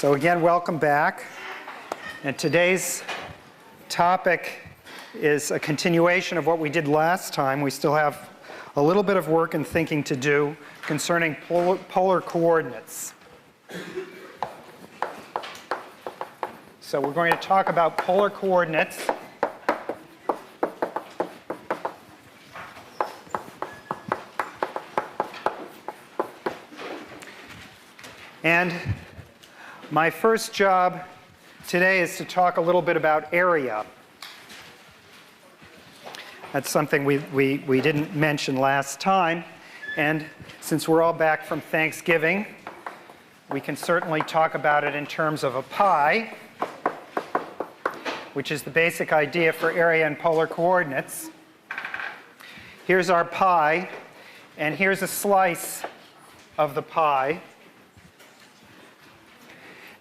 So again, welcome back. And today's topic is a continuation of what we did last time. We still have a little bit of work and thinking to do concerning polar coordinates. So we're going to talk about polar coordinates. And my first job today is to talk a little bit about area. That's something we didn't mention last time. And since we're all back from Thanksgiving, we can certainly talk about it in terms of a pi, which is the basic idea for area and polar coordinates. Here's our pi, and here's a slice of the pi.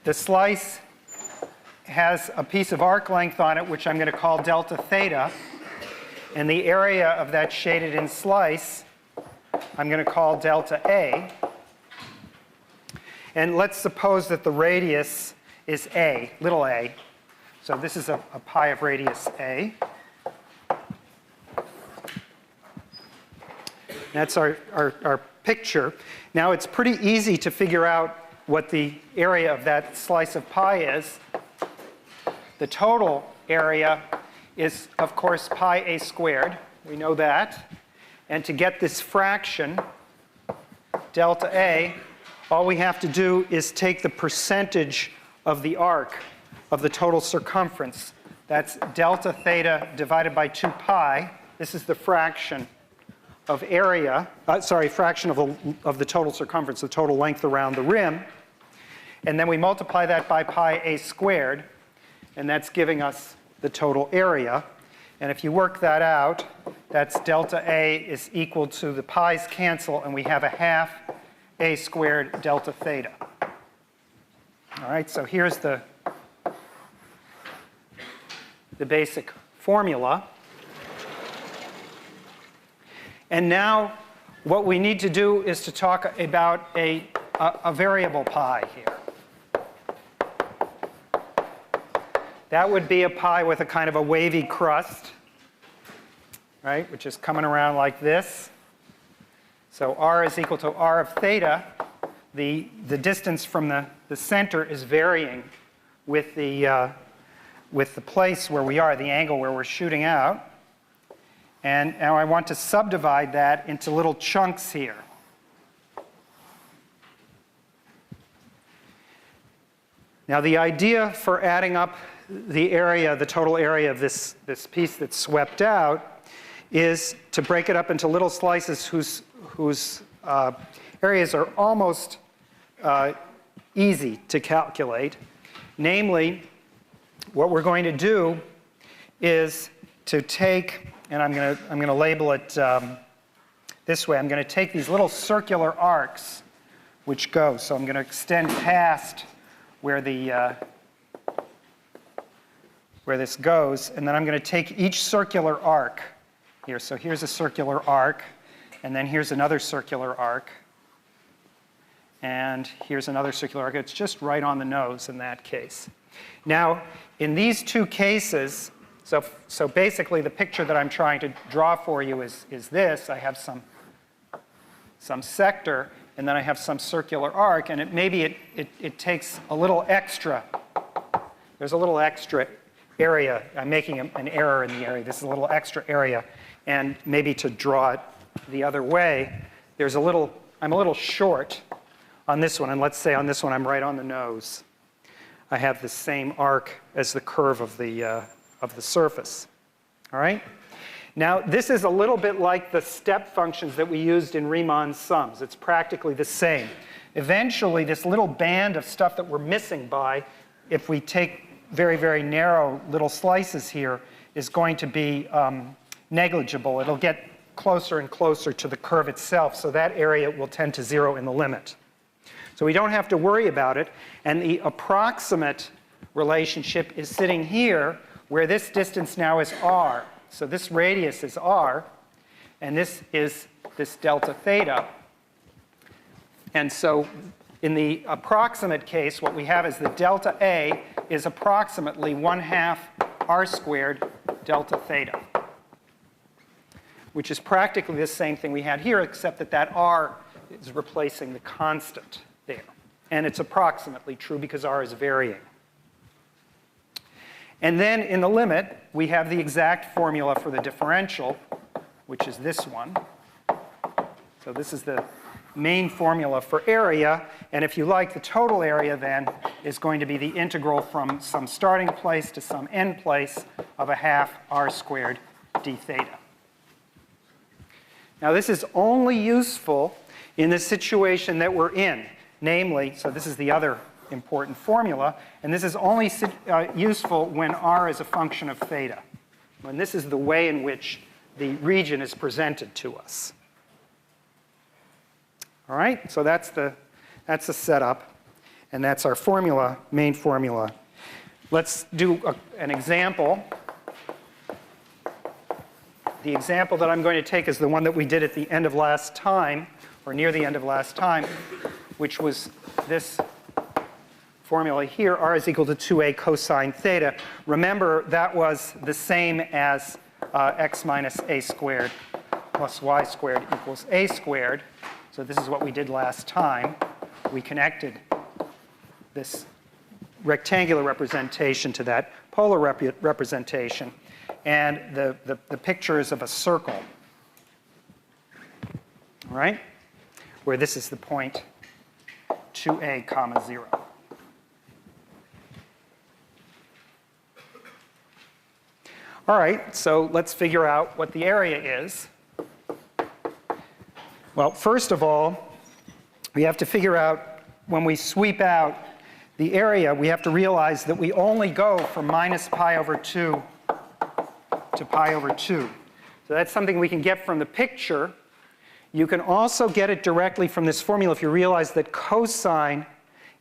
The slice has a piece of arc length on it, which I'm going to call delta theta. And the area of that shaded in slice, I'm going to call delta A. And let's suppose that the radius is A, little a. So this is a pi of radius A. That's our picture. Now it's pretty easy to figure out what the area of that slice of pi is. The total area is, of course, pi a squared. We know that. And to get this fraction, delta A, all we have to do is take the percentage of the arc of the total circumference. That's delta theta divided by 2 pi. This is the fraction of area, fraction of the total circumference, the total length around the rim. And then we multiply that by pi a squared, and that's giving us the total area. And if you work that out, that's delta A is equal to the pi's cancel, and we have a half a squared delta theta. All right, so here's the basic formula. And now what we need to do is to talk about a variable pi here. That would be a pi with a kind of a wavy crust, right, which is coming around like this. So r is equal to r of theta. The distance from the center is varying with the place where we are, the angle where we're shooting out. And now I want to subdivide that into little chunks here. Now the idea for adding up the area, the total area of this piece that's swept out, is to break it up into little slices whose areas are almost easy to calculate. Namely, what we're going to do is to take, and I'm going to label it this way. I'm going to take these little circular arcs which go. So I'm going to extend past where this goes, and then I'm going to take each circular arc here. So here's a circular arc, and then here's another circular arc, and here's another circular arc. It's just right on the nose in that case. Now, in these two cases, so basically the picture that I'm trying to draw for you is this. I have some sector, and then I have some circular arc, and maybe it takes a little extra. There's a little extra area. I'm making an error in the area. This is a little extra area. And maybe to draw it the other way, I'm a little short on this one. And let's say on this one I'm right on the nose. I have the same arc as the curve of the surface. All right? Now, this is a little bit like the step functions that we used in Riemann's sums. It's practically the same. Eventually, this little band of stuff that we're missing by, if we take very, very narrow little slices here, is going to be negligible. It'll get closer and closer to the curve itself, so that area will tend to zero in the limit. So we don't have to worry about it. And the approximate relationship is sitting here, where this distance now is r. So this radius is r, and this is this delta theta. And so In the approximate case, what we have is that delta A is approximately 1/2 r squared delta theta, which is practically the same thing we had here, except that that r is replacing the constant there. And it's approximately true because r is varying. And then in the limit, we have the exact formula for the differential, which is this one. So this is the main formula for area. And if you like, the total area then is going to be the integral from some starting place to some end place of 1/2 r squared d theta. Now this is only useful in the situation that we're in. Namely, so this is the other important formula, and this is only useful when r is a function of theta, when this is the way in which the region is presented to us. All right, so that's the setup, and that's our formula, main formula. Let's do an example. The example that I'm going to take is the one that we did at the end of last time, or near the end of last time, which was this formula here, r is equal to 2a cosine theta. Remember, that was the same as x minus a squared plus y squared equals a squared. So this is what we did last time. We connected this rectangular representation to that polar representation. And the picture is of a circle, all right, where this is the point 2a comma 0. All right, so let's figure out what the area is. Well, first of all, we have to figure out, when we sweep out the area, we have to realize that we only go from minus pi over 2 to pi over 2. So that's something we can get from the picture. You can also get it directly from this formula if you realize that cosine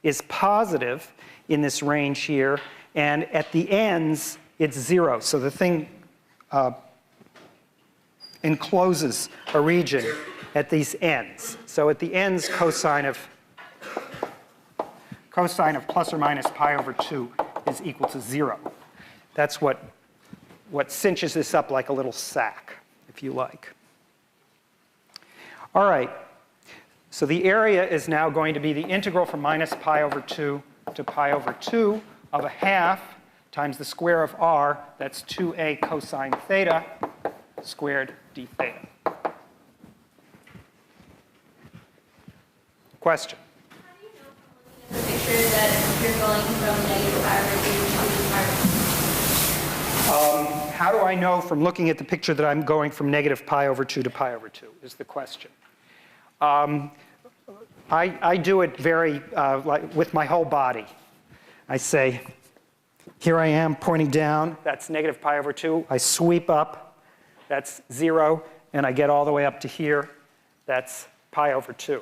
is positive in this range here, and at the ends, it's 0. So the thing encloses a region at these ends. So at the ends, cosine of plus or minus pi over 2 is equal to 0. That's what cinches this up like a little sack, if you like. All right, so the area is now going to be the integral from minus pi over 2 to pi over 2 of 1/2 times the square of r, that's 2a cosine theta squared d theta. Question? How do you know from looking at the picture that you're going from negative pi over 2 to pi over 2? How do I know from looking at the picture that I'm going from negative pi over 2 to pi over 2 is the question. I do it very, like with my whole body. I say, here I am pointing down, that's negative pi over 2. I sweep up, that's 0, and I get all the way up to here, that's pi over 2.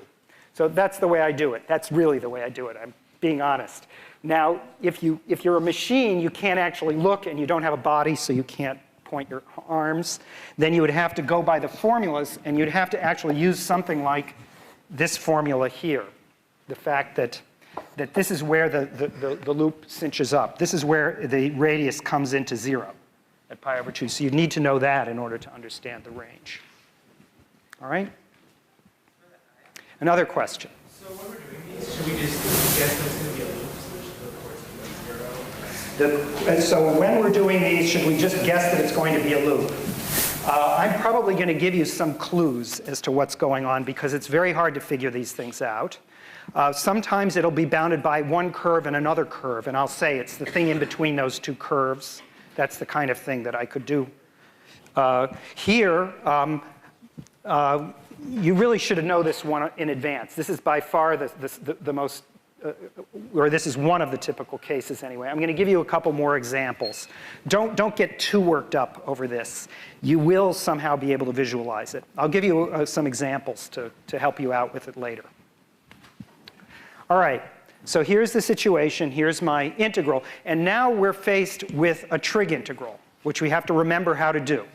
So that's the way I do it. That's really the way I do it. I'm being honest. Now, if you're a machine, you can't actually look, and you don't have a body, so you can't point your arms. Then you would have to go by the formulas, and you'd have to actually use something like this formula here. The fact that this is where the loop cinches up. This is where the radius comes into 0 at pi over 2. So you need to know that in order to understand the range. All right? Another question. So when we're doing these, should we just guess that it's going to be a loop, so we should look towards 0? And so when we're doing these, should we just guess that it's going to be a loop? I'm probably going to give you some clues as to what's going on because it's very hard to figure these things out. Sometimes it'll be bounded by one curve and another curve, and I'll say it's the thing in between those two curves. That's the kind of thing that I could do. Here, you really should know this one in advance. This is by far the most, or this is one of the typical cases anyway. I'm going to give you a couple more examples. Don't get too worked up over this. You will somehow be able to visualize it. I'll give you some examples to help you out with it later. All right, so here's the situation. Here's my integral. And now we're faced with a trig integral, which we have to remember how to do.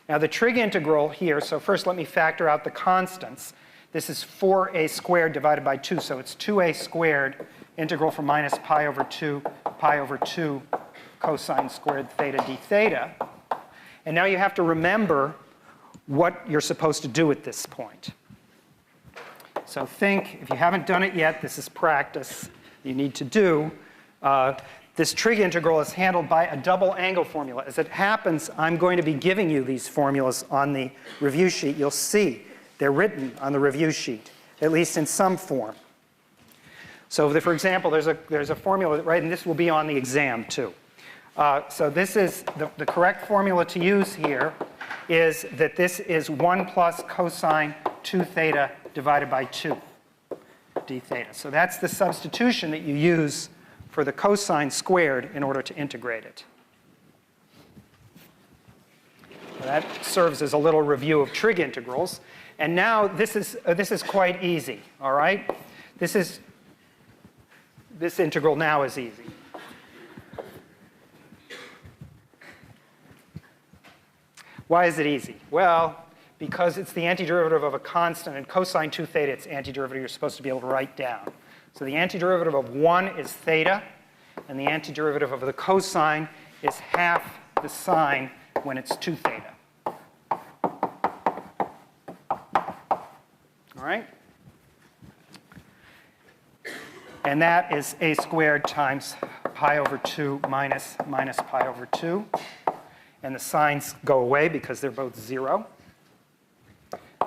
Now the trig integral here, so first let me factor out the constants. This is 4a squared divided by 2. So it's 2a squared, integral from minus pi over 2 cosine squared theta d theta. And now you have to remember what you're supposed to do at this point. So think, if you haven't done it yet, this is practice you need to do. This trig integral is handled by a double angle formula. As it happens, I'm going to be giving you these formulas on the review sheet. You'll see they're written on the review sheet, at least in some form. So for example, there's a formula, right, and this will be on the exam too. So this is the correct formula to use here is that this is 1 plus cosine 2 theta divided by 2 d theta. So that's the substitution that you use for the cosine squared in order to integrate it. So that serves as a little review of trig integrals. And now this is quite easy, all right? This integral now is easy. Why is it easy? Well, because it's the antiderivative of a constant, and cosine 2 theta, its antiderivative you're supposed to be able to write down. So the antiderivative of 1 is theta, and the antiderivative of the cosine is half the sine when it's 2 theta. All right? And that is a squared times pi over 2 minus pi over 2. And the signs go away because they're both 0.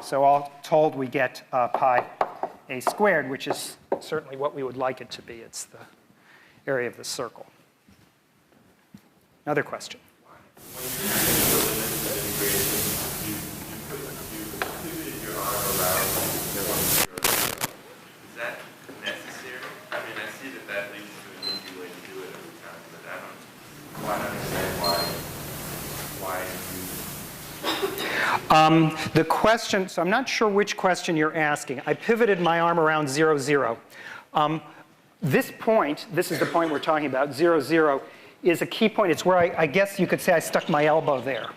So all told, we get pi a squared, which is certainly what we would like it to be. It's the area of the circle. Another question. When you use the limits of integration, you pivoted your arm around 1, 0, 0. Is that necessary? I mean, I see that leads to an easy way to do it every time, but I don't quite understand why the question, so I'm not sure which question you're asking. I pivoted my arm around 0, 0. This point, this is the point we're talking about, 0, 0, is a key point. It's where I guess you could say I stuck my elbow there.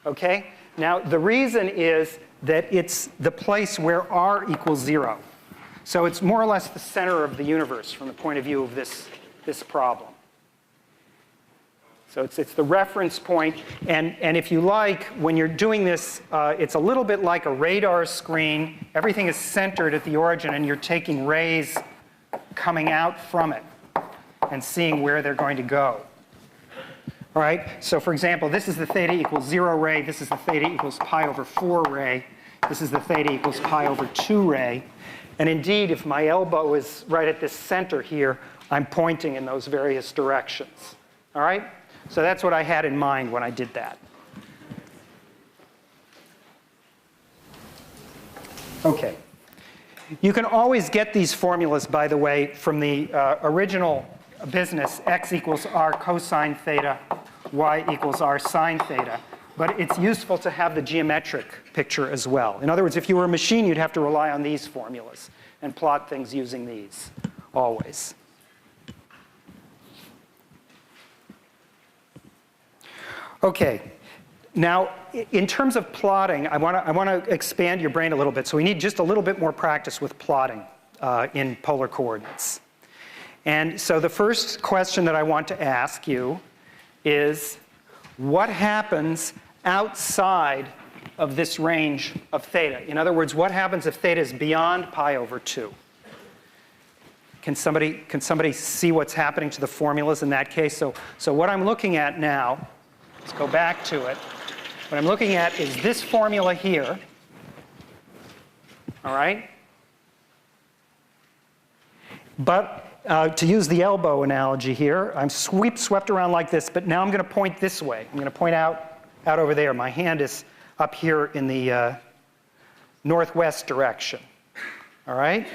Okay? Now, the reason is that it's the place where r equals 0. So it's more or less the center of the universe from the point of view of this problem. So it's the reference point, and if you like, when you're doing this, it's a little bit like a radar screen. Everything is centered at the origin, and you're taking rays coming out from it and seeing where they're going to go. All right, so for example, this is the theta equals 0 ray. This is the theta equals pi over 4 ray. This is the theta equals pi over 2 ray. And indeed, if my elbow is right at this center here, I'm pointing in those various directions. All right? So that's what I had in mind when I did that. Okay. You can always get these formulas, by the way, from the original business, x equals r cosine theta, y equals r sine theta. But it's useful to have the geometric picture as well. In other words, if you were a machine, you'd have to rely on these formulas and plot things using these always. Okay, now in terms of plotting, I want to expand your brain a little bit. So we need just a little bit more practice with plotting in polar coordinates. And so the first question that I want to ask you is, what happens outside of this range of theta? In other words, what happens if theta is beyond pi over 2? Can somebody see what's happening to the formulas in that case? So what I'm looking at now, let's go back to it. What I'm looking at is this formula here, all right? But to use the elbow analogy here, I'm swept around like this, but now I'm going to point this way. I'm going to point out over there. My hand is up here in the northwest direction, all right?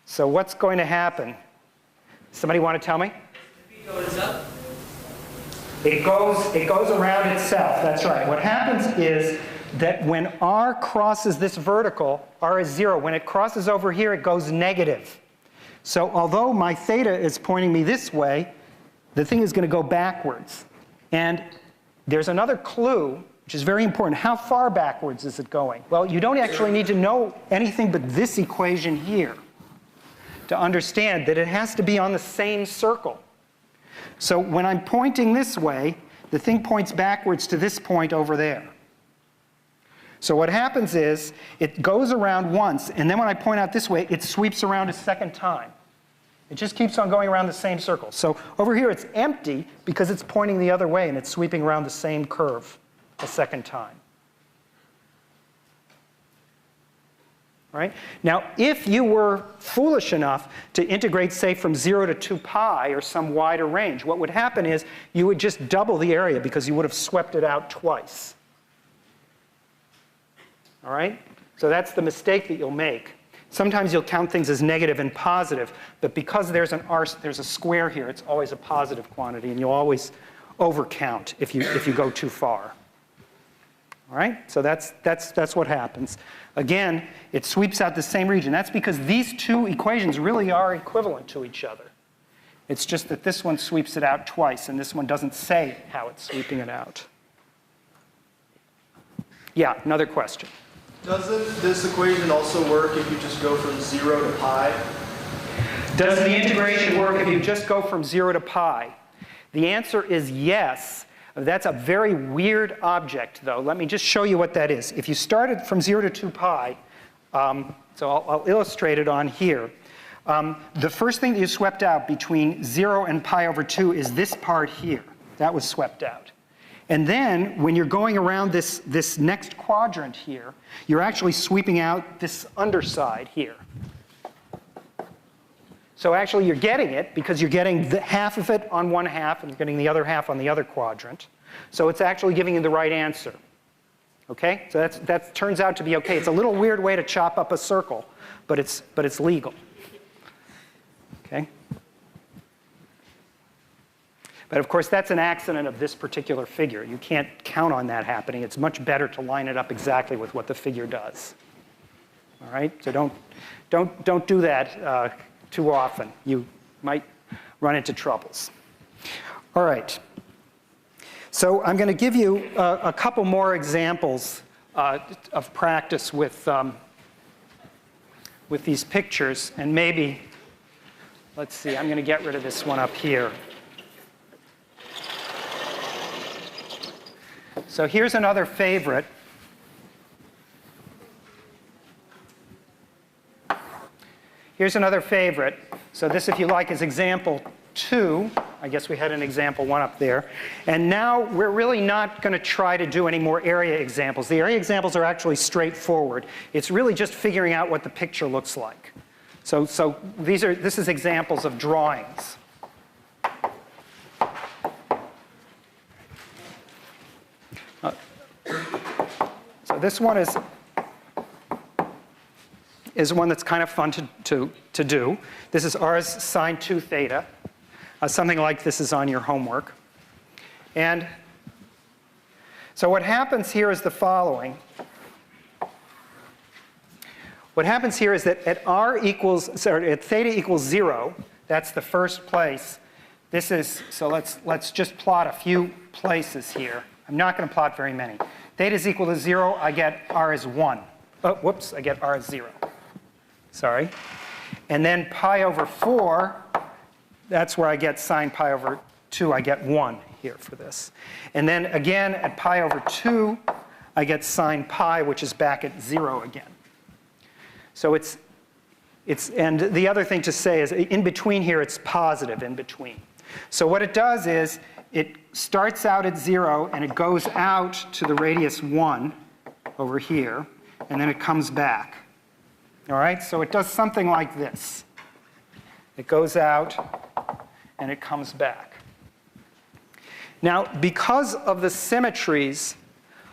So what's going to happen? Somebody want to tell me? Goes up. It goes around itself. That's right. What happens is that when r crosses this vertical, r is 0. When it crosses over here, it goes negative. So although my theta is pointing me this way, the thing is going to go backwards. And there's another clue which is very important. How far backwards is it going? Well, you don't actually need to know anything but this equation here to understand that it has to be on the same circle. So when I'm pointing this way, the thing points backwards to this point over there. So what happens is it goes around once, and then when I point out this way, it sweeps around a second time. It just keeps on going around the same circle. So over here it's empty because it's pointing the other way and it's sweeping around the same curve a second time. Right? Now, if you were foolish enough to integrate, say, from 0 to 2 pi or some wider range, what would happen is you would just double the area because you would have swept it out twice. All right? So that's the mistake that you'll make. Sometimes you'll count things as negative and positive, but because there's a square here, it's always a positive quantity, and you'll always overcount if you go too far. All right? So that's what happens. Again, it sweeps out the same region. That's because these two equations really are equivalent to each other. It's just that this one sweeps it out twice, and this one doesn't say how it's sweeping it out. Yeah, another question. Doesn't this equation also work if you just go from 0 to pi? Does the integration work if you just go from 0 to pi? The answer is yes. That's a very weird object, though. Let me just show you what that is. If you started from 0 to 2 pi, so I'll illustrate it on here. The first thing that you swept out between 0 and pi over 2 is this part here. That was swept out. And then, when you're going around this next quadrant here, you're actually sweeping out this underside here. So actually, you're getting it because you're getting half of it on one half and you're getting the other half on the other quadrant. So it's actually giving you the right answer. Okay? So that turns out to be okay. It's a little weird way to chop up a circle, but it's legal. Okay? But of course, that's an accident of this particular figure. You can't count on that happening. It's much better to line it up exactly with what the figure does. All right? So don't do that too often. You might run into troubles. All right. So I'm going to give you a couple more examples of practice with these pictures. And maybe, let's see, I'm going to get rid of this one up here. So here's another favorite. Here's another favorite. So this, if you like, is example 2. I guess we had an example 1 up there. And now we're really not going to try to do any more area examples. The area examples are actually straightforward. It's really just figuring out what the picture looks like. So this is examples of drawings. So this one is one that's kind of fun to do. This is r sine 2 theta. Something like this is on your homework. And so what happens here is the following. What happens here is that at at theta equals 0, that's the first place. This is, so let's just plot a few places here. I'm not going to plot very many. Theta is equal to 0, I get r is 1. Oh, whoops, I get r is 0. Sorry. And then pi over 4, that's where I get sine pi over 2. I get 1 here for this. And then again, at pi over 2, I get sine pi, which is back at 0 again. So and the other thing to say is in between here, it's positive in between. So what it does is it starts out at 0 and it goes out to the radius 1 over here, and then it comes back. All right, so it does something like this. It goes out and it comes back. Now, because of the symmetries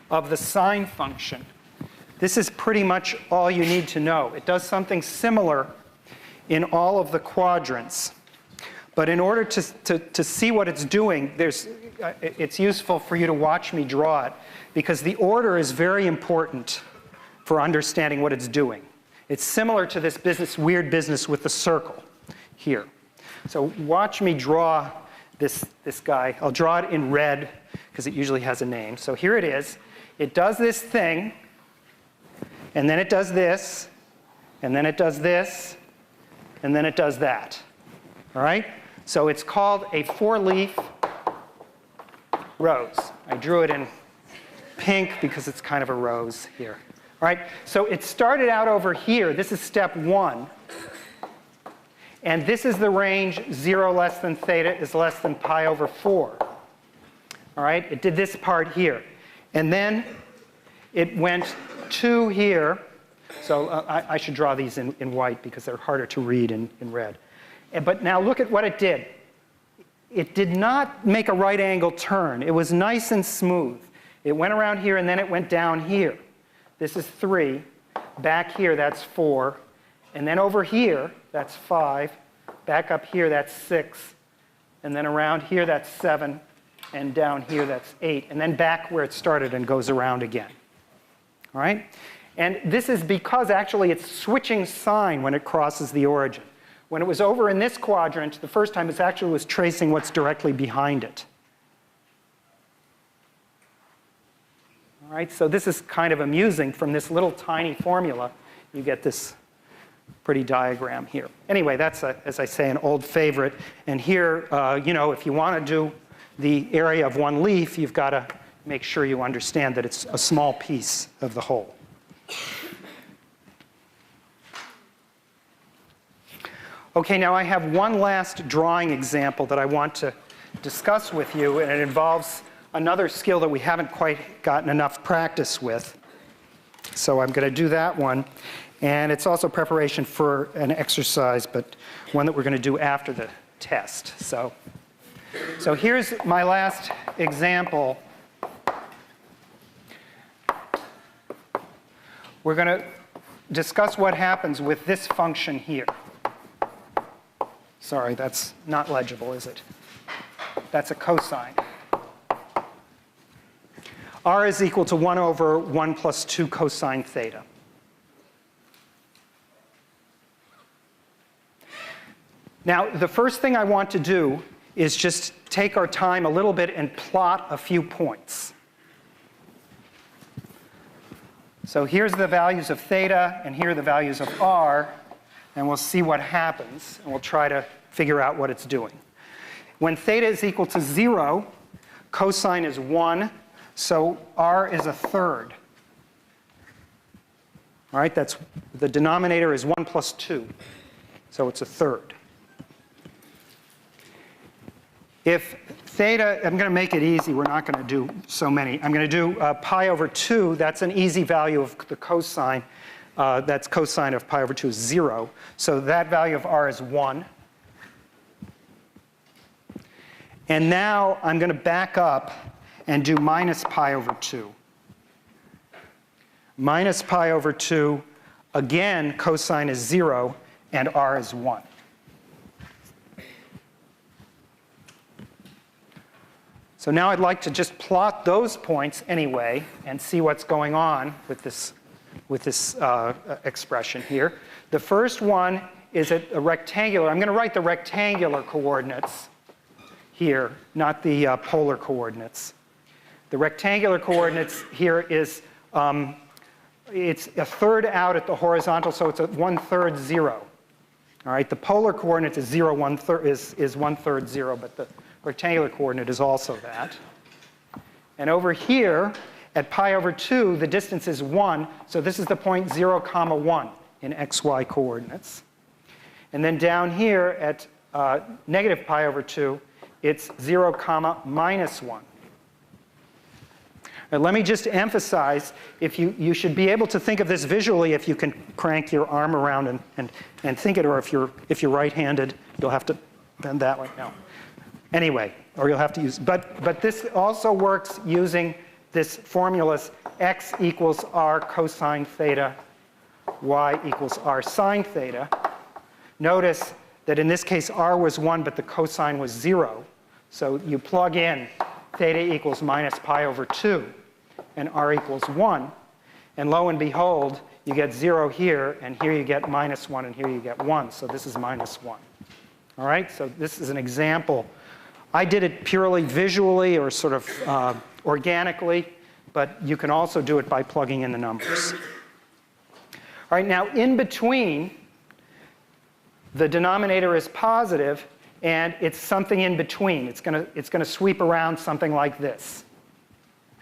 of the sine function, this is pretty much all you need to know. It does something similar in all of the quadrants. But in order to see what it's doing, it's useful for you to watch me draw it, because the order is very important for understanding what it's doing. It's similar to this weird business with the circle here. So watch me draw this guy. I'll draw it in red, because it usually has a name. So here it is. it does this thing, and then it does this, and then it does this, and then it does that. All right? So it's called a four-leaf rose. I drew it in pink because it's kind of a rose here. All right? So it started out over here. This is step 1. And this is the range 0 less than theta is less than pi over 4. All right? It did this part here. And then it went 2 here. So I should draw these in white because they're harder to read in red. But now look at what it did. It did not make a right angle turn. It was nice and smooth. It went around here and then it went down here. This is 3. Back here, that's 4. And then over here, that's 5. Back up here, that's 6. And then around here, that's 7. And down here, that's 8. And then back where it started and goes around again. All right? And this is because actually it's switching sign when it crosses the origin. When it was over in this quadrant, the first time it actually was tracing what's directly behind it. All right, so this is kind of amusing. From this little tiny formula, you get this pretty diagram here. Anyway, that's, as I say, an old favorite. And here, you know, if you want to do the area of one leaf, you've got to make sure you understand that it's a small piece of the whole. Okay, now I have one last drawing example that I want to discuss with you, and it involves another skill that we haven't quite gotten enough practice with. So I'm going to do that one. And it's also preparation for an exercise, but one that we're going to do after the test. So here's my last example. We're going to discuss what happens with this function here. Sorry, that's not legible, is it? That's a cosine. R is equal to 1 over 1 plus 2 cosine theta. Now, the first thing I want to do is just take our time a little bit and plot a few points. So here's the values of theta, and here are the values of r, and we'll see what happens, and we'll try to figure out what it's doing. When theta is equal to 0, cosine is 1, so r is a third. All right, that's, the denominator is 1 plus 2, so it's a third. If theta, I'm going to make it easy. We're not going to do so many. I'm going to do pi over 2. That's an easy value of the cosine. That's cosine of pi over 2 is 0. So that value of r is 1. And now I'm going to back up and do minus pi over 2. Minus pi over 2, again, cosine is 0, and r is 1. So now I'd like to just plot those points anyway and see what's going on with this expression here. The first one is a rectangular. I'm going to write the rectangular coordinates here, not the polar coordinates. The rectangular coordinates here is, it's a third out at the horizontal, so it's a 1/3 0. All right, the polar coordinates is 0, 1/3 is 1/3 0, but the rectangular coordinate is also that. And over here, at pi over 2, the distance is 1, so this is the point 0, 1 in xy coordinates. And then down here at negative pi over 2, it's 0, minus 1. Now, let me just emphasize, you should be able to think of this visually if you can crank your arm around and think it, or if you're right-handed, you'll have to bend that way. No. Anyway, or you'll have to use, but this also works using this formulas x equals r cosine theta, y equals r sine theta. Notice that in this case r was 1, but the cosine was 0. So you plug in theta equals minus pi over 2, and r equals 1. And lo and behold, you get 0 here, and here you get minus 1, and here you get 1. So this is minus 1. All right, so this is an example. I did it purely visually or sort of organically, but you can also do it by plugging in the numbers. All right, now in between, the denominator is positive, and it's something in between. It's going to sweep around something like this.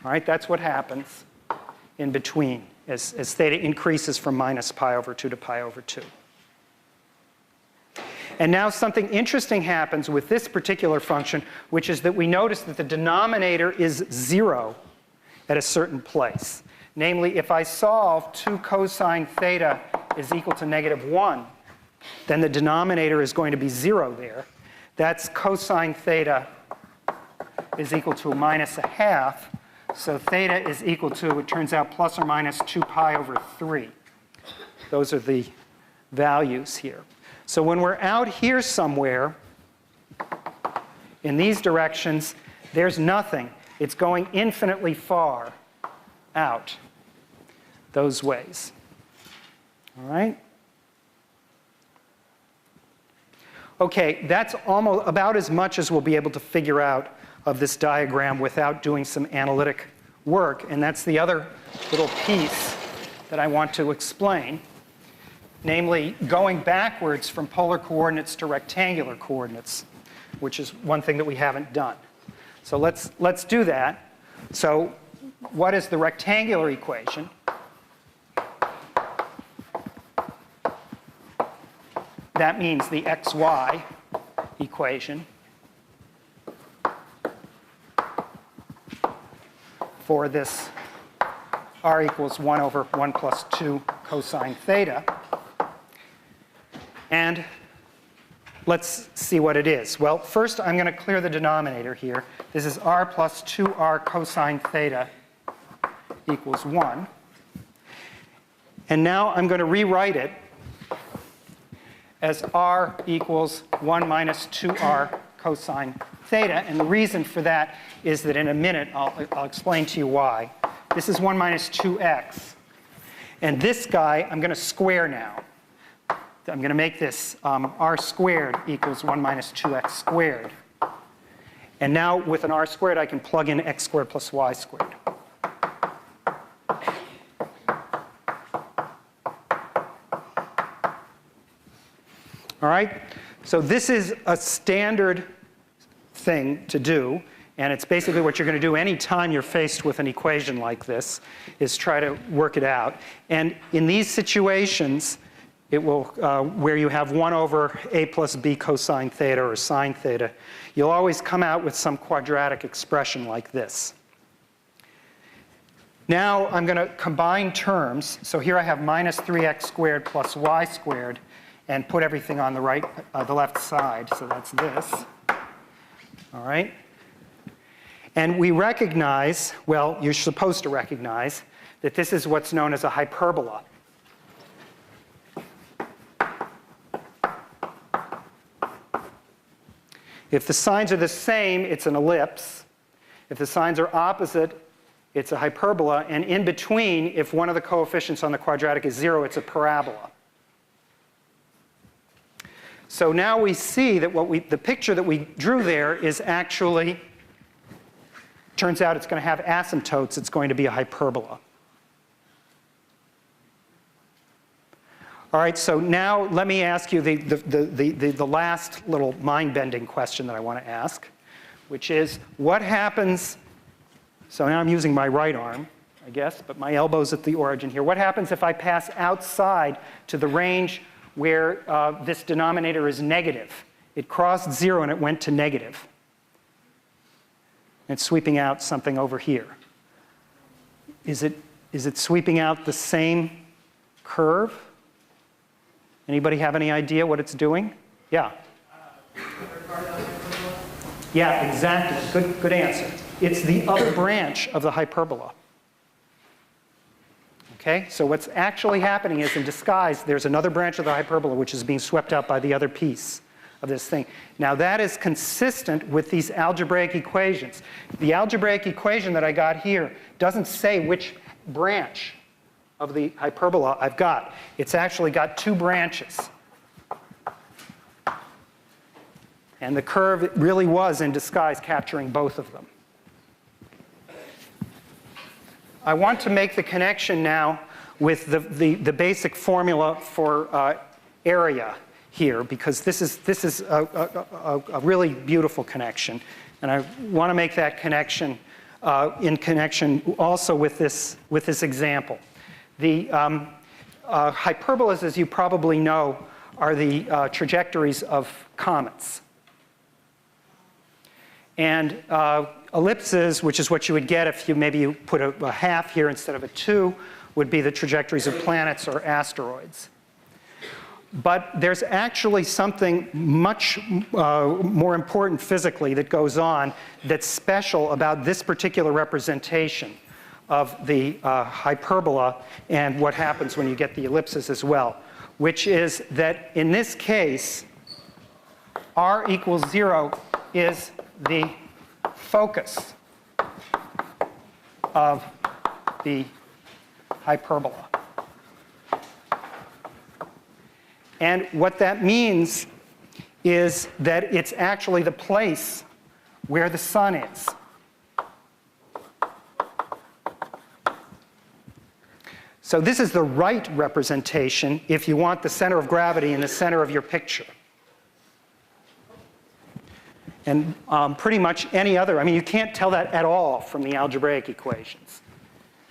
All right, that's what happens in between as theta increases from minus pi over 2 to pi over 2. And now something interesting happens with this particular function, which is that we notice that the denominator is 0 at a certain place. Namely, if I solve 2 cosine theta is equal to -1, then the denominator is going to be 0 there. That's cosine theta is equal to -1/2. So theta is equal to, it turns out, plus or minus 2 pi over 3. Those are the values here. So when we're out here somewhere in these directions, there's nothing. It's going infinitely far out those ways. All right? Okay, that's almost about as much as we'll be able to figure out of this diagram without doing some analytic work. And that's the other little piece that I want to explain. Namely, going backwards from polar coordinates to rectangular coordinates, which is one thing that we haven't done. So let's do that. So what is the rectangular equation? That means the xy equation for this r equals 1 over 1 plus 2 cosine theta. And let's see what it is. Well, first I'm going to clear the denominator here. This is r plus 2r cosine theta equals 1. And now I'm going to rewrite it as r equals 1 minus 2r cosine theta. And the reason for that is that in a minute I'll explain to you why. This is 1 minus 2x. And this guy I'm going to square now. I'm going to make this r squared equals 1 minus 2x squared. And now with an r squared, I can plug in x squared plus y squared. All right? So this is a standard thing to do. And it's basically what you're going to do any time you're faced with an equation like this, is try to work it out. And in these situations, it will, where you have 1 over a plus b cosine theta or sine theta, you'll always come out with some quadratic expression like this. Now I'm going to combine terms. So here I have minus 3x squared plus y squared, and put everything on the left side. So that's this. All right? And we recognize, well, you're supposed to recognize, that this is what's known as a hyperbola. If the signs are the same, it's an ellipse. If the signs are opposite, it's a hyperbola. And in between, if one of the coefficients on the quadratic is 0, it's a parabola. So now we see that the picture that we drew there is actually, turns out it's going to have asymptotes. It's going to be a hyperbola. All right, so now let me ask you the last little mind-bending question that I want to ask, which is what happens, so now I'm using my right arm, I guess, but my elbow's at the origin here. What happens if I pass outside to the range where this denominator is negative? It crossed 0 and it went to negative. It's sweeping out something over here. Is it sweeping out the same curve? Anybody have any idea what it's doing? Yeah. Yeah, exactly. Good answer. It's the other branch of the hyperbola. Okay, so what's actually happening is, in disguise, there's another branch of the hyperbola which is being swept out by the other piece of this thing. Now that is consistent with these algebraic equations. The algebraic equation that I got here doesn't say which branch of the hyperbola I've got. It's actually got 2 branches. And the curve really was, in disguise, capturing both of them. I want to make the connection now with the basic formula for area here, because this is a really beautiful connection. And I want to make that connection in connection also with this example. The hyperbolas, as you probably know, are the trajectories of comets. And ellipses, which is what you would get if you put a half here instead of a 2, would be the trajectories of planets or asteroids. But there's actually something much more important physically that goes on that's special about this particular representation of the hyperbola and what happens when you get the ellipses as well, which is that in this case, r equals 0 is the focus of the hyperbola. And what that means is that it's actually the place where the sun is. So this is the right representation if you want the center of gravity in the center of your picture. And pretty much any other, I mean, you can't tell that at all from the algebraic equations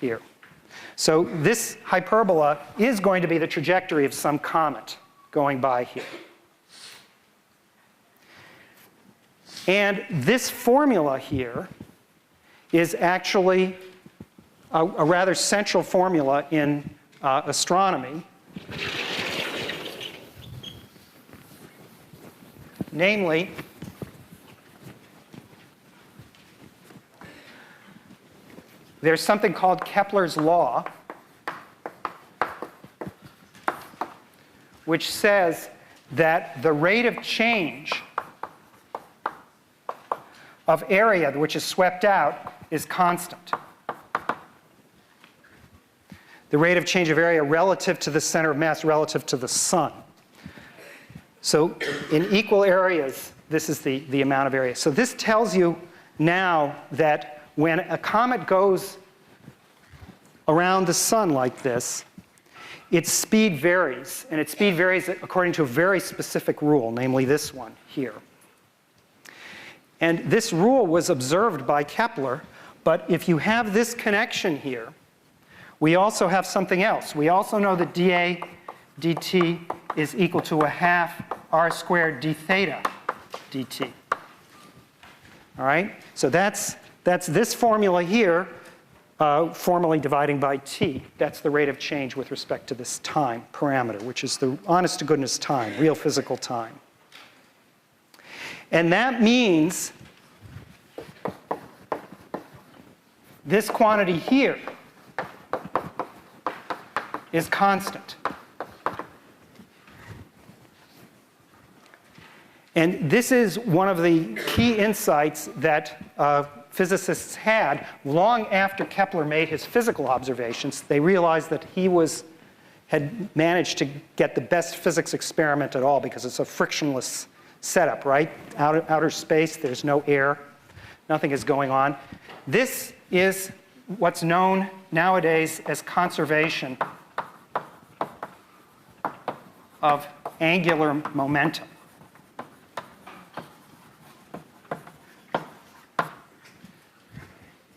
here. So this hyperbola is going to be the trajectory of some comet going by here. And this formula here is actually a rather central formula in astronomy. Namely, there's something called Kepler's law, which says that the rate of change of area which is swept out is constant. The rate of change of area relative to the center of mass relative to the sun. So in equal areas, this is the amount of area. So this tells you now that when a comet goes around the sun like this, its speed varies, and its speed varies according to a very specific rule, namely this one here. And this rule was observed by Kepler, but if you have this connection here, we also have something else. We also know that dA dt is equal to a half r squared d theta dt. All right? So that's this formula here, formally dividing by t. That's the rate of change with respect to this time parameter, which is the honest to goodness time, real physical time. And that means this quantity here is constant. And this is one of the key insights that physicists had long after Kepler made his physical observations. They realized that he had managed to get the best physics experiment at all because it's a frictionless setup, right? Outer space, there's no air, nothing is going on. This is what's known nowadays as conservation of angular momentum.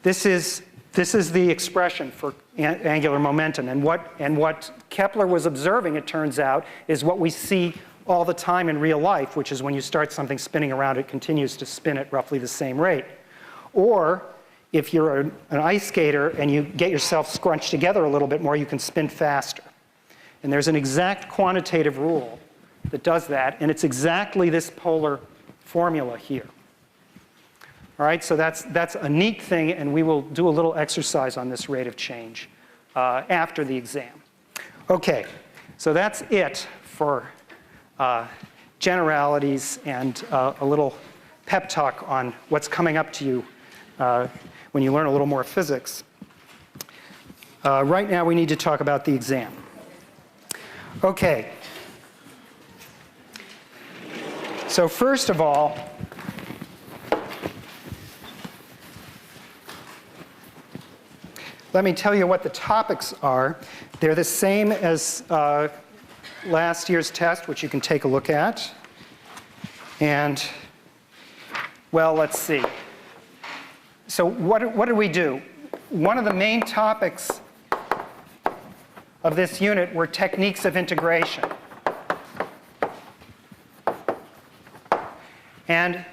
This is the expression for angular momentum. And what Kepler was observing, it turns out, is what we see all the time in real life, which is when you start something spinning around, it continues to spin at roughly the same rate. Or if you're an ice skater and you get yourself scrunched together a little bit more, you can spin faster. And there's an exact quantitative rule that does that, and it's exactly this polar formula here. All right, so that's a neat thing, and we will do a little exercise on this rate of change after the exam. Okay, so that's it for generalities and a little pep talk on what's coming up to you when you learn a little more physics. Right now, we need to talk about the exam. Okay. So first of all, let me tell you what the topics are. They're the same as last year's test, which you can take a look at. And, well, let's see. So what did we do? One of the main topics of this unit were techniques of integration. And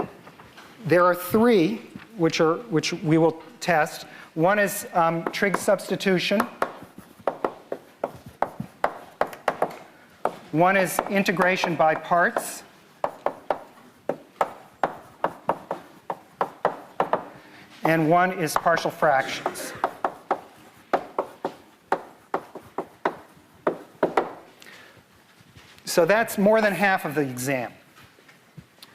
there are three which we will test. One is trig substitution. One is integration by parts. And one is partial fractions. So that's more than half of the exam,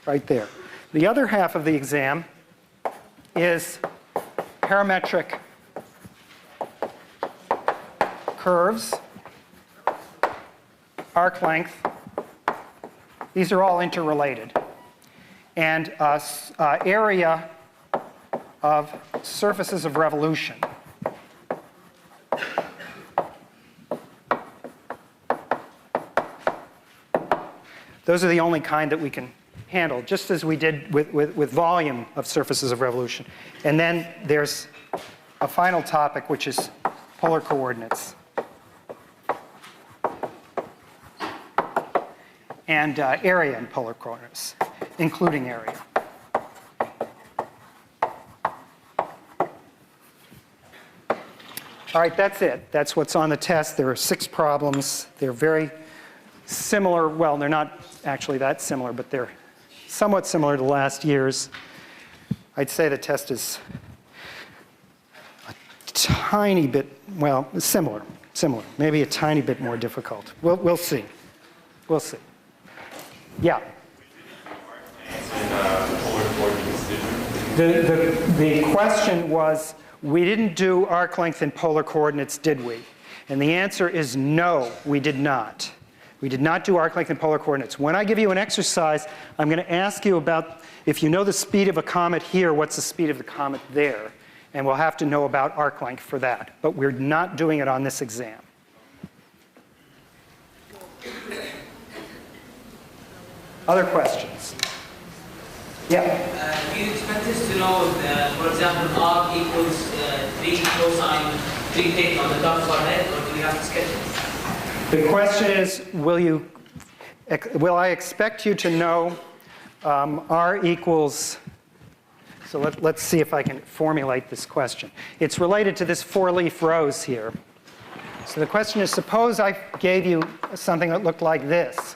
right there. The other half of the exam is parametric curves, arc length. These are all interrelated. And area of surfaces of revolution. Those are the only kind that we can handle, just as we did with volume of surfaces of revolution. And then there's a final topic, which is polar coordinates. And area in polar coordinates, including area. All right, that's it. That's what's on the test. There are 6 problems. They're very similar. Well, they're not actually that similar, but they're somewhat similar to last year's. I'd say the test is a tiny bit, well, similar, maybe a tiny bit more difficult. We'll see. We'll see. Yeah? The question was, we didn't do arc length in polar coordinates, did we? And the answer is no, we did not. We did not do arc length in polar coordinates. When I give you an exercise, I'm going to ask you about, if you know the speed of a comet here, what's the speed of the comet there? And we'll have to know about arc length for that. But we're not doing it on this exam. Other questions? Yeah? Do you expect us to know, for example, r equals 3 cosine 3 theta on the top of our head, or do we have to sketch it? The question is, will I expect you to know r equals, so let's see if I can formulate this question. It's related to this 4-leaf rose here. So the question is, suppose I gave you something that looked like this.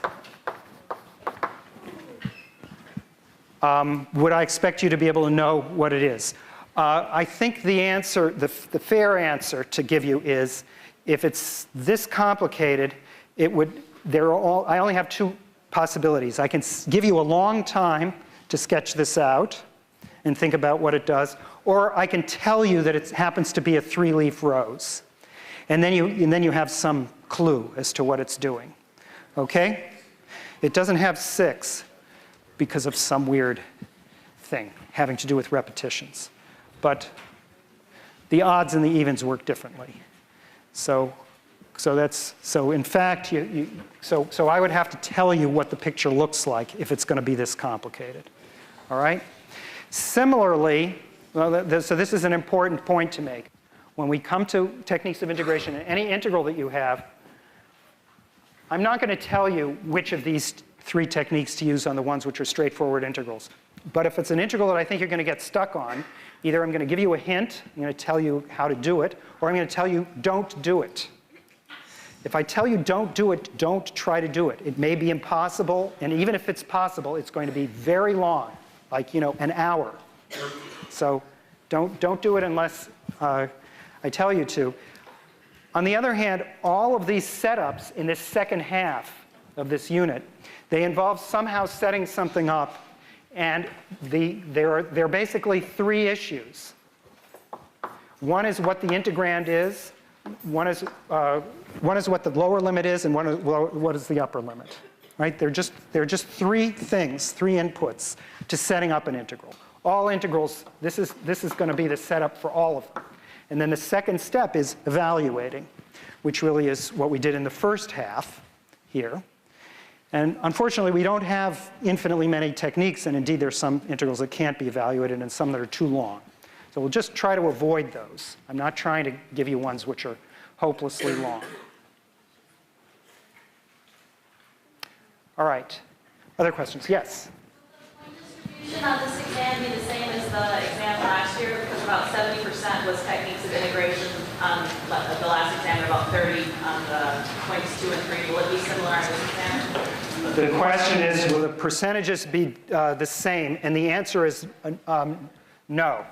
Would I expect you to be able to know what it is? I think the answer, the fair answer to give you is, if it's this complicated, I only have 2 possibilities. I can give you a long time to sketch this out and think about what it does, or I can tell you that it happens to be a 3-leaf rose. And then you have some clue as to what it's doing. Okay? It doesn't have 6 because of some weird thing having to do with repetitions. But the odds and the evens work differently. So in fact, so I would have to tell you what the picture looks like if it's going to be this complicated. All right? Similarly, so this is an important point to make. When we come to techniques of integration, in any integral that you have, I'm not going to tell you which of these 3 techniques to use on the ones which are straightforward integrals. But if it's an integral that I think you're going to get stuck on, either I'm going to give you a hint, I'm going to tell you how to do it, or I'm going to tell you don't do it. If I tell you don't do it, don't try to do it. It may be impossible, and even if it's possible, it's going to be very long, like, an hour. So don't do it unless I tell you to. On the other hand, all of these setups in this second half of this unit, they involve somehow setting something up, and there are basically 3 issues. One is what the integrand is, one is what the lower limit is, and one is what is the upper limit. Right? They're just 3 things, 3 inputs to setting up an integral. All integrals, this is going to be the setup for all of them. And then the second step is evaluating, which really is what we did in the first half here. And unfortunately, we don't have infinitely many techniques, and indeed there's some integrals that can't be evaluated and some that are too long. So we'll just try to avoid those. I'm not trying to give you ones which are hopelessly long. All right. Other questions? Yes? Distribution on this exam be the same as the exam last year, because about 70% was techniques of integration on the last exam, and about 30 on the points 2 and 3. Will it be similar on this exam? The question is, will the percentages be the same? And the answer is no.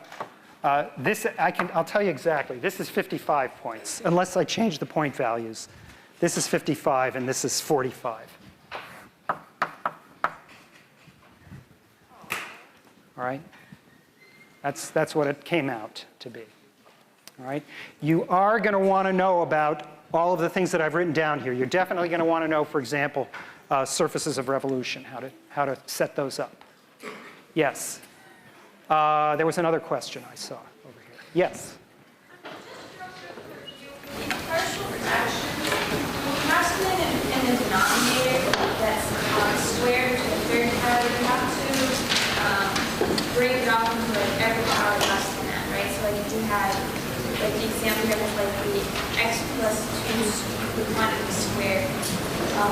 I'll tell you exactly. This is 55 points, unless I change the point values. This is 55, and this is 45. All right? That's what it came out to be. All right? You are going to want to know about all of the things that I've written down here. You're definitely going to want to know, for example, surfaces of revolution, how to set those up. Yes? There was another question I saw over here. Yes? In partial fraction, when you have something in the denominator that's squared to the third power, you have to break it off into like every power less than that, right? So like if you had, like the example here was like the x plus 2 the quantity squared.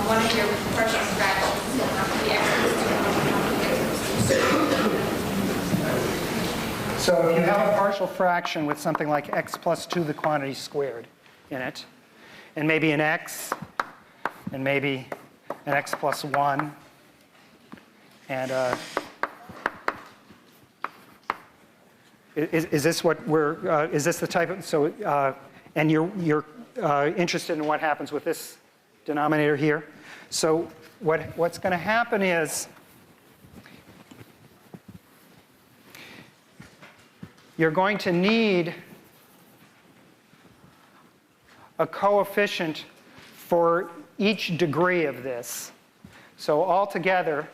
One of your partial fractions is going to be x plus 2 and x plus 2. So if you have a partial fraction with something like x plus 2 the quantity squared in it, and maybe an x, and maybe an x plus 1, and is this what we're, is this the type of, so, and you're interested in what happens with this denominator here. So what's going to happen is, you're going to need a coefficient for each degree of this. So altogether,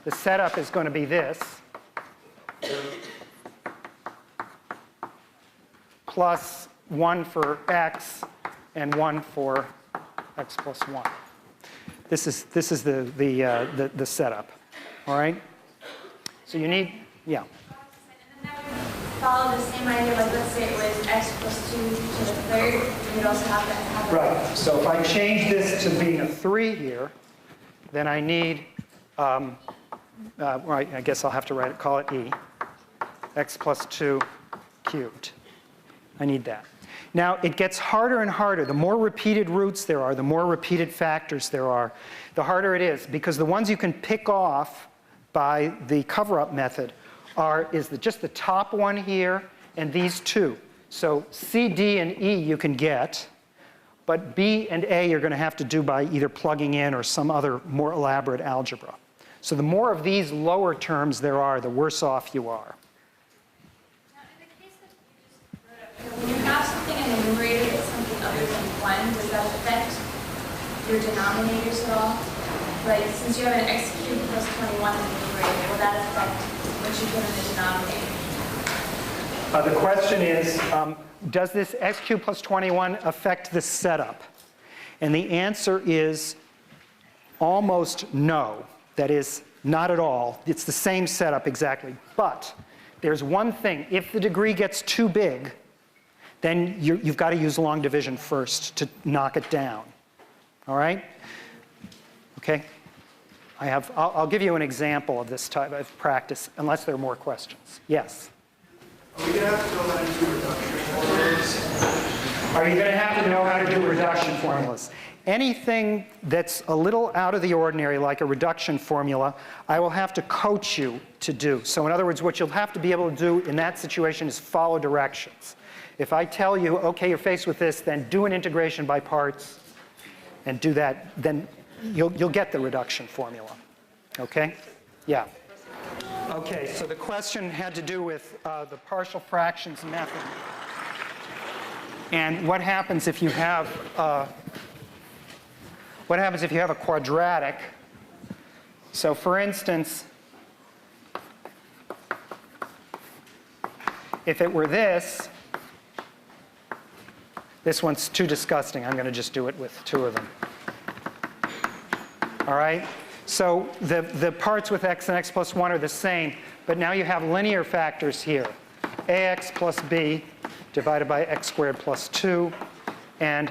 the setup is going to be this, plus 1 for x and 1 for x plus 1. This is the setup. All right? So you need, yeah. Follow the same idea, like let's say it was x plus 2 to the third, you'd also have that. Right. So if I change this to being a 3 here, then I need, right, I guess I'll have to call it e, x plus 2 cubed. I need that. Now, it gets harder and harder. The more repeated roots there are, the more repeated factors there are, the harder it is, because the ones you can pick off by the cover-up method is just the top one here and these two. So C, D, and E you can get, but B and A you're going to have to do by either plugging in or some other more elaborate algebra. So the more of these lower terms there are, the worse off you are. Now, in the case that you just wrote up, when you have something in the numerator that's something other than 1, does that affect your denominators at all? Like, since you have an x cubed plus 21 in the numerator, will that affect what you put in the denominator? The question is, does this x cubed plus 21 affect the setup? And the answer is almost no. That is, not at all. It's the same setup exactly. But there's one thing. If the degree gets too big, then you've got to use long division first to knock it down. All right? Okay? I'll give you an example of this type of practice, unless there are more questions. Yes? Are we going to have to know how to do reduction formulas? Are you going to have to know how to do reduction formulas? Anything that's a little out of the ordinary, like a reduction formula, I will have to coach you to do. So in other words, what you'll have to be able to do in that situation is follow directions. If I tell you, okay, you're faced with this, then do an integration by parts and do that, then you'll get the reduction formula. Okay? Yeah. Okay, so the question had to do with the partial fractions method. And what happens if you have a quadratic? So for instance, if it were this, This one's too disgusting. I'm going to just do it with 2 of them. All right? So the parts with x and x plus 1 are the same, but now you have linear factors here. ax plus b divided by x squared plus 2, and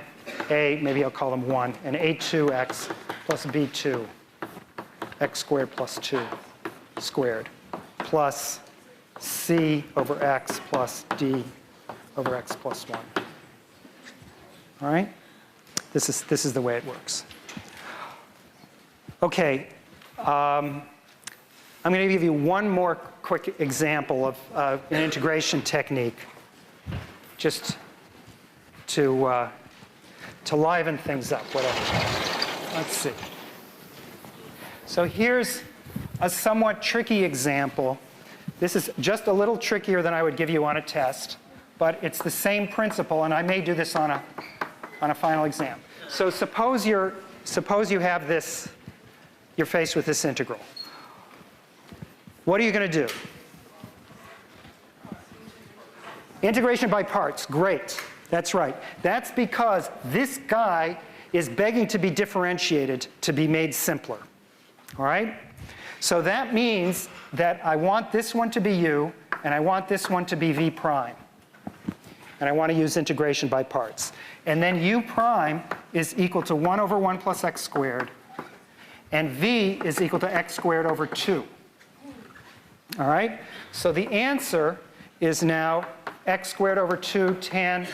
a, maybe I'll call them 1, and a2x plus b2, x squared plus 2 squared, plus c over x plus d over x plus 1. All right? This is the way it works. Okay. I'm going to give you one more quick example of an integration technique, just to liven things up, whatever. Let's see. So here's a somewhat tricky example. This is just a little trickier than I would give you on a test, but it's the same principle, and I may do this on a final exam. So suppose you have this, you're faced with this integral. What are you going to do? Integration by parts, great. That's right. That's because this guy is begging to be differentiated to be made simpler. All right? So that means that I want this one to be u, and I want this one to be v prime. And I want to use integration by parts. And then u prime is equal to 1 over 1 plus x squared, and v is equal to x squared over 2. All right? So the answer is now x squared over 2 tan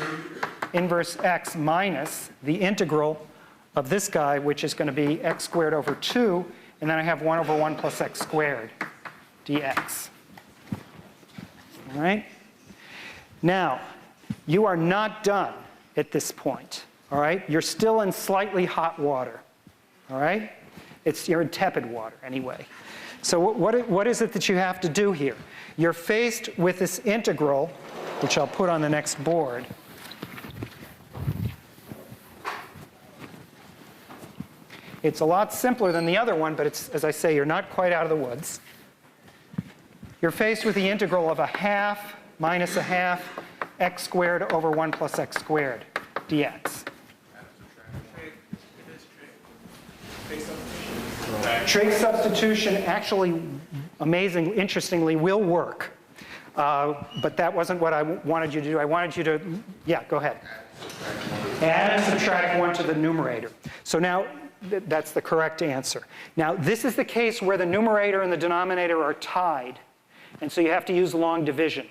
inverse x minus the integral of this guy, which is going to be x squared over 2, and then I have 1 over 1 plus x squared dx. All right? Now, you are not done at this point. All right? You're still in slightly hot water. All right? You're in tepid water anyway. So what is it that you have to do here? You're faced with this integral, which I'll put on the next board. It's a lot simpler than the other one, but it's, as I say, you're not quite out of the woods. You're faced with the integral of 1/2 minus 1/2 x squared over 1 plus x squared dx. Trig substitution actually, amazingly, interestingly, will work. But that wasn't what I wanted you to do. I wanted you to, yeah, go ahead. Add and subtract 1 to the numerator. So now, that's the correct answer. Now, this is the case where the numerator and the denominator are tied. And so you have to use long division.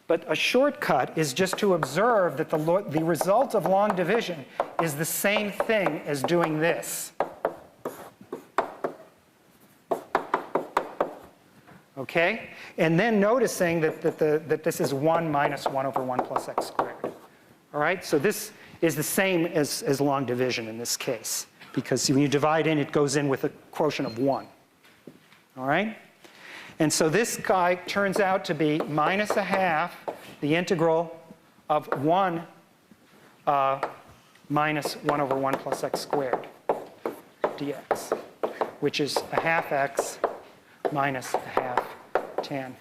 But a shortcut is just to observe that the result of long division is the same thing as doing this. Okay? And then noticing that this is 1 minus 1 over 1 plus x squared. All right? So this is the same as long division in this case, because when you divide in, it goes in with a quotient of 1. All right? And so this guy turns out to be minus 1/2 the integral of 1 minus 1 over 1 plus x squared dx, which is 1/2 x minus 1/2 tan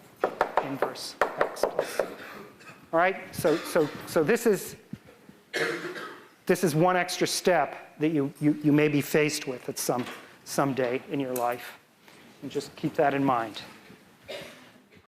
inverse x plus. All right? So this is one extra step that you may be faced with at some day in your life. And just keep that in mind.